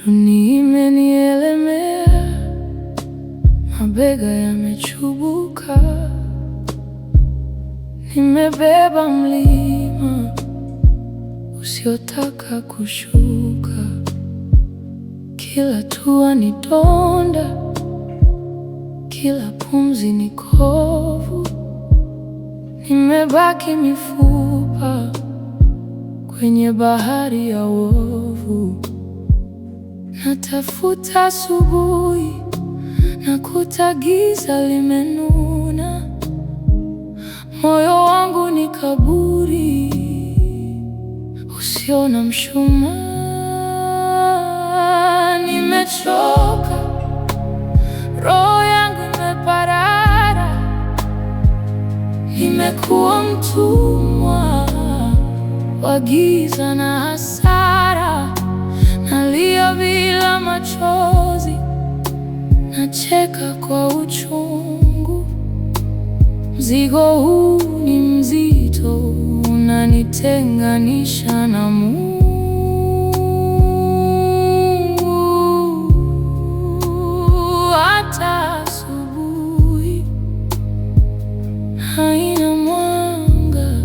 Dunia imenielemea, mabega yamechubuka, nimebeba mlima usiotaka kushuka. Kila hatua ni donda, kila pumzi ni kovu, nimebaki mifupa kwenye bahari ya wovu. Natafuta asubuhi, nakuta giza limenuna, moyo wangu ni kaburi usio na mshumaa. Nimechoka, roho yangu imeparara, nimekuwa mtumwa wa giza na hasara. Nalia bila machozi, nacheka kwa uchungu. Mzigo huu ni mzito, unanitenganisha na Mungu. Hata asubuhi haina mwanga.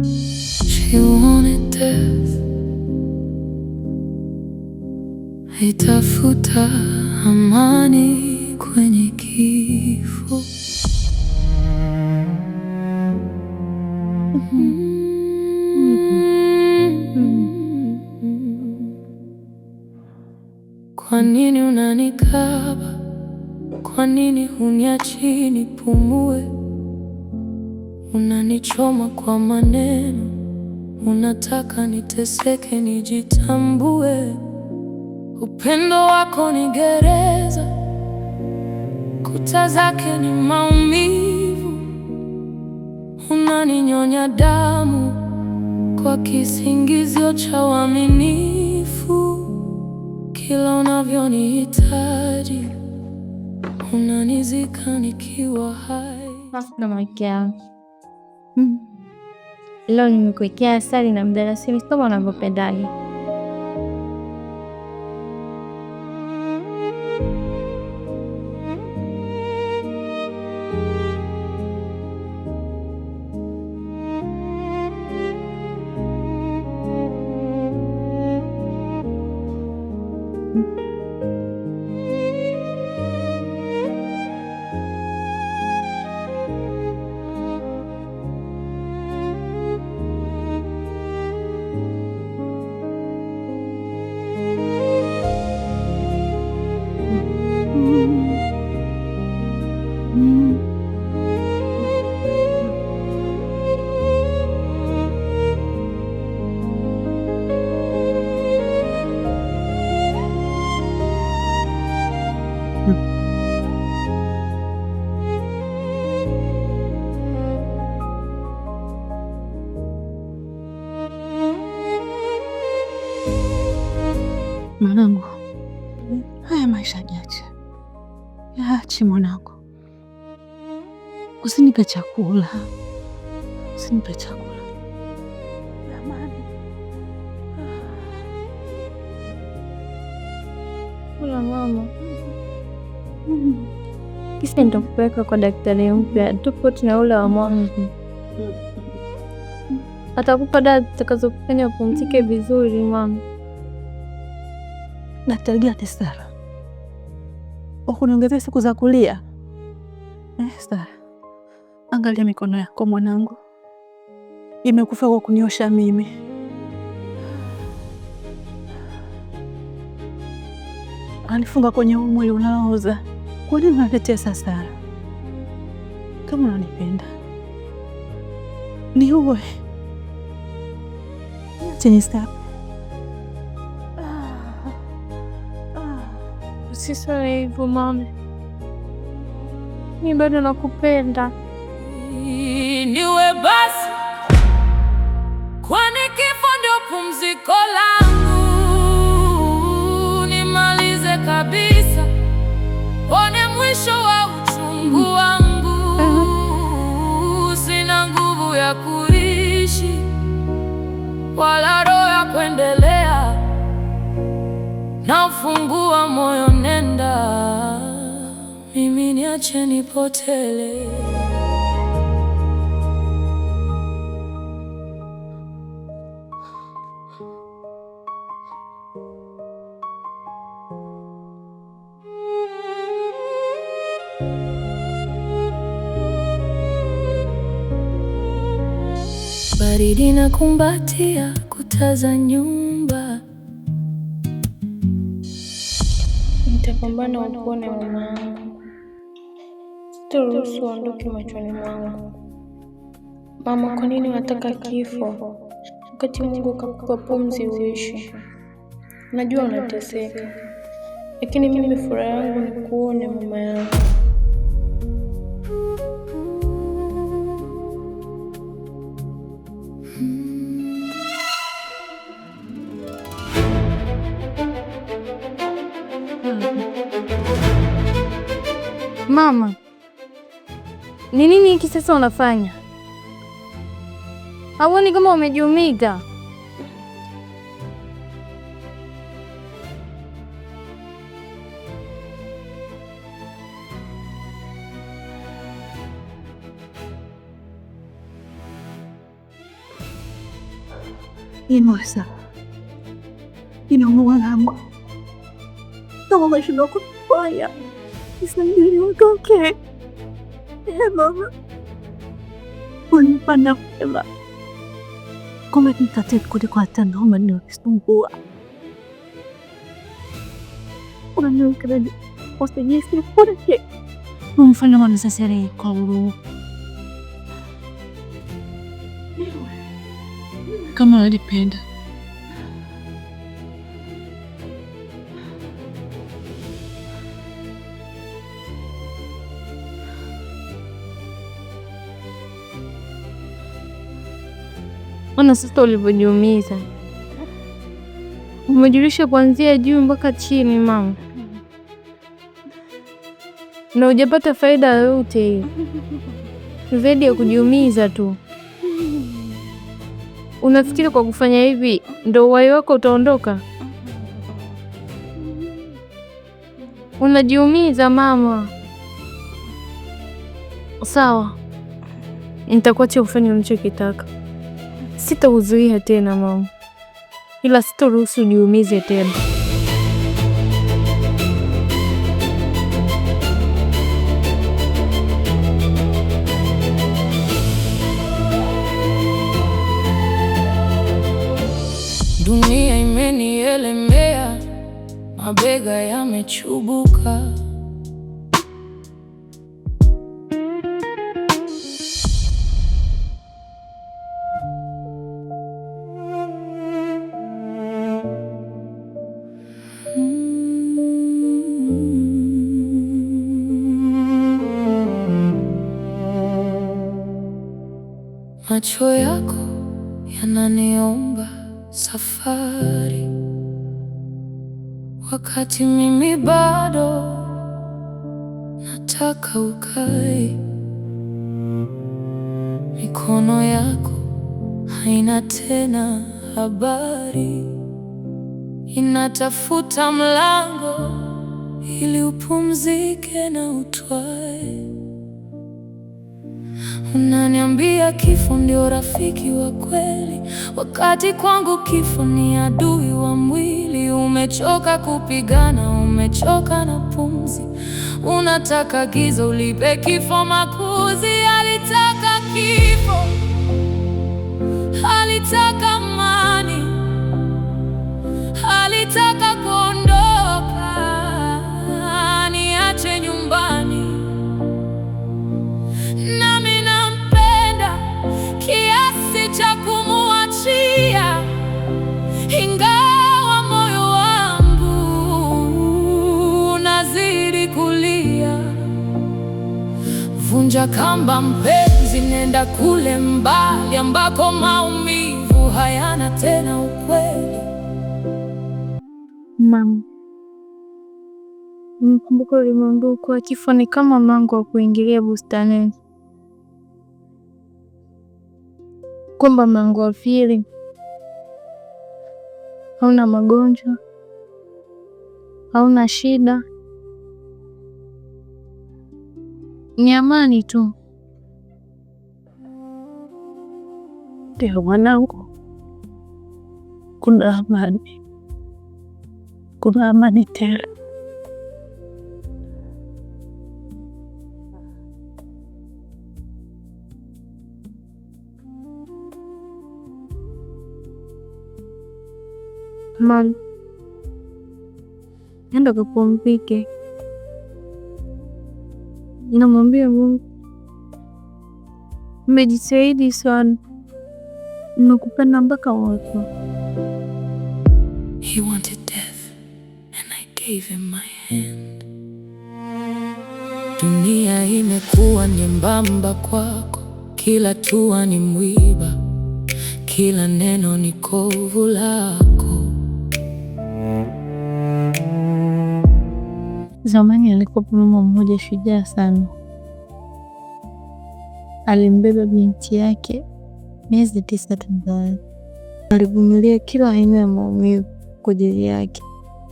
She wanted death, haitafuta amani kwenye kifo. Kwa nini unanikaba? Kwa nini huniachi nipumue? Unanichoma kwa maneno, unataka niteseke nijitambue. Upendo wako ni gereza, kuta zake ni maumivu. Unaninyonya damu kwa kisingizio cha uaminifu. Kila unavyonihitaji, unanizika nikiwa hai. Leo nimekuwekea asali na mdalasini kama unavyopendaje. Mwanangu, haya maisha niache, yaache mwanangu. Usinipe chakula, usinipe chakula jamani. Kula mama. Kisa nitakupeleka kwa daktari mpya tofauti na ule wa mwanzo. Atakupa dawa zitakazokufanya upumzike vizuri mama. Daktari gani Sara? Wakuniongezea siku za kulia? Sara, angalia mikono yako mwanangu, imekufa kwa kuniosha mimi. Anifunga kwenye mwili unaoza. Kwa nini unaletea Sara? Kama unanipenda niuwe, chenye step. Usiseme hivyo mama, mimi bado nakupenda. Niwe basi, kwani kifo ndio pumziko langu. Nimalize kabisa, pone mwisho wa uchungu wangu. Sina nguvu ya kuishi wala roho ya kuendelea, na ufungua moyo, nenda mimi, niache nipotele. Baridi na kumbatia kuta za nyumba. Nitapambana upone mama yangu, sitaruhusu uondoke machoni mwangu. Mama, kwa nini unataka kifo wakati Mungu kakupa pumzi uishi? Najua unateseka, lakini mimi furaha yangu ni kuone mama yangu. Mama, ni nini hiki sasa unafanya? Hauoni kama umejiumiza? Inosa, inaumwa wangu. Kama umeshindwa kufanya, nisaidie utoke. Mama, unipanda mema. Kama nitate kuliko hata naomba niwasumbua. Unaniwekea usijisi kureke. Mfanya mwanasasere kwa huruma. Kama alipenda. Ona sasa ulivyojiumiza. Umejulisha kuanzia juu mpaka chini mama, na hujapata faida yoyote hiyo zaidi ya kujiumiza tu. Unafikiri kwa kufanya hivi ndio uhai wako utaondoka? Unajiumiza mama. Sawa, nitakuacha ufanye unachokitaka. Sitakuzuia tena mama, ila sitaruhusu ujiumize tena. Dunia imenielemea, mabega yamechubuka. Macho yako yananiomba safari, wakati mimi bado nataka ukae. Mikono yako haina tena habari, inatafuta mlango ili upumzike na utwae. Unaniambia kifo ndio rafiki wa kweli, wakati kwangu kifo ni adui wa mwili. Umechoka kupigana, umechoka na pumzi, unataka giza ulipe kifo makuzi. Alitaka kifo, alitaka amani, alitaka kuondoka, niache nyumbani. Nami nampenda kiasi cha kumuachia vuta kamba mpenzi, nenda kule mbali ambako maumivu hayana tena ukweli. Mama, mkumbuka ulimwambia kuwa kifo ni kama mlango wa kuingilia bustanini, kwamba mlango wa pili hauna magonjwa, hauna shida, ni amani tu. Ndio mwanangu, kuna amani, kuna amani tele. Mama, nenda kapumzike. Namwambia Mungu, mmejitahidi sana, nakupenda mpaka mwisho. He wanted death and I gave him my hand. Dunia imekuwa nyembamba kwako, kila tua ni mwiba, kila neno ni kovu lako. Zamani alikuwa mama mmoja shujaa sana. Alimbeba binti yake miezi 9 tumboni. Alivumilia kila aina ya maumivu kwa ajili yake,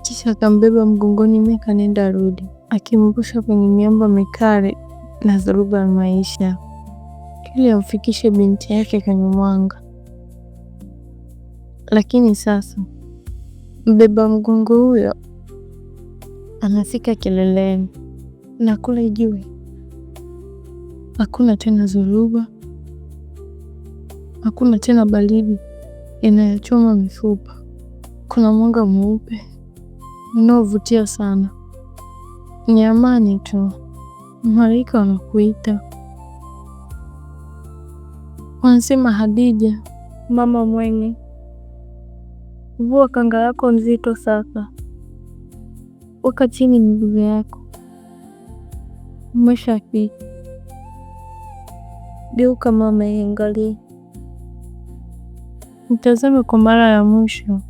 kisha akambeba mgongoni miaka nenda rudi, akimvusha kwenye miamba mikali na dharuba ya maisha ili amfikishe binti yake kwenye mwanga. Lakini sasa mbeba mgongo huyo anafika kileleni, na kule juu hakuna tena dhuruba, hakuna tena baridi inayochoma mifupa. Kuna mwanga mweupe unaovutia sana, ni amani tu. Malaika wanakuita, wanasema, Hadija, mama mwenye, vua kanga yako nzito sasa, weka chini miguu yako, umeshafika. Geuka mama, iangalie, mtazame kwa mara ya mwisho.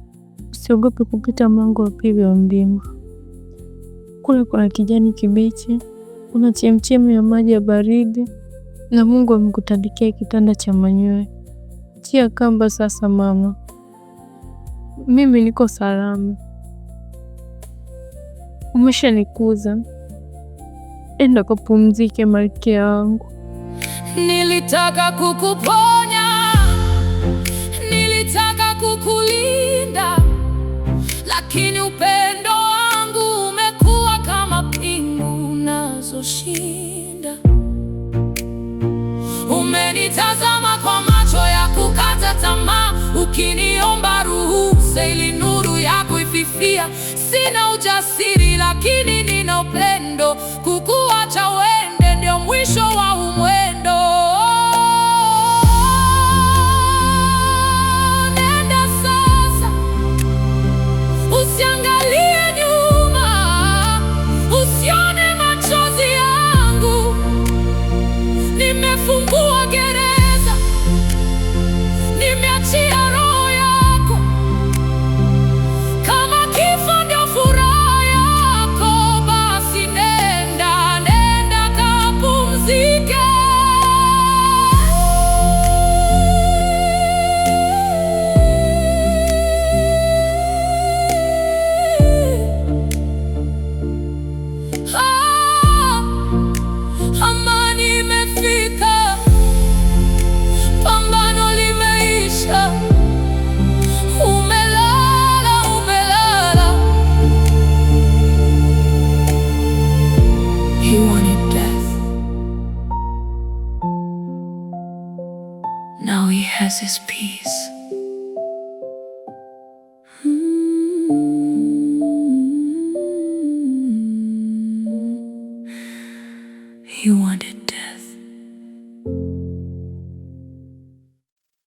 Usiogope kupita mlango wa pili wa mlima. Kule kuna kijani kibichi, kuna chemchemi ya maji ya baridi, na Mungu amekutandikia kitanda cha manyoya. Tia kamba sasa mama, mimi niko salama. Umeshanikuza, enda kapumzike malkia wangu. Nilitaka kukuponya, nilitaka kukulinda, lakini upendo wangu umekuwa kama pingu unazoshinda. Umenitazama kwa macho ya kukata tamaa, ukiniomba ruhusa ili nuru yako ififia. Sina ujasiri lakini nina upendo, kukuacha uende ndio mwisho wa umwendo. Nenda sasa, usiangalie nyuma, usione machozi yangu. Nimefungua gereza, nimeachia roho yako. Kama kifo ndio furaha yako, basi nenda, nenda kapumzike. Amani imefika, pambano limeisha. Umelala, umelala. He wanted death. Now he has his peace. He wanted death.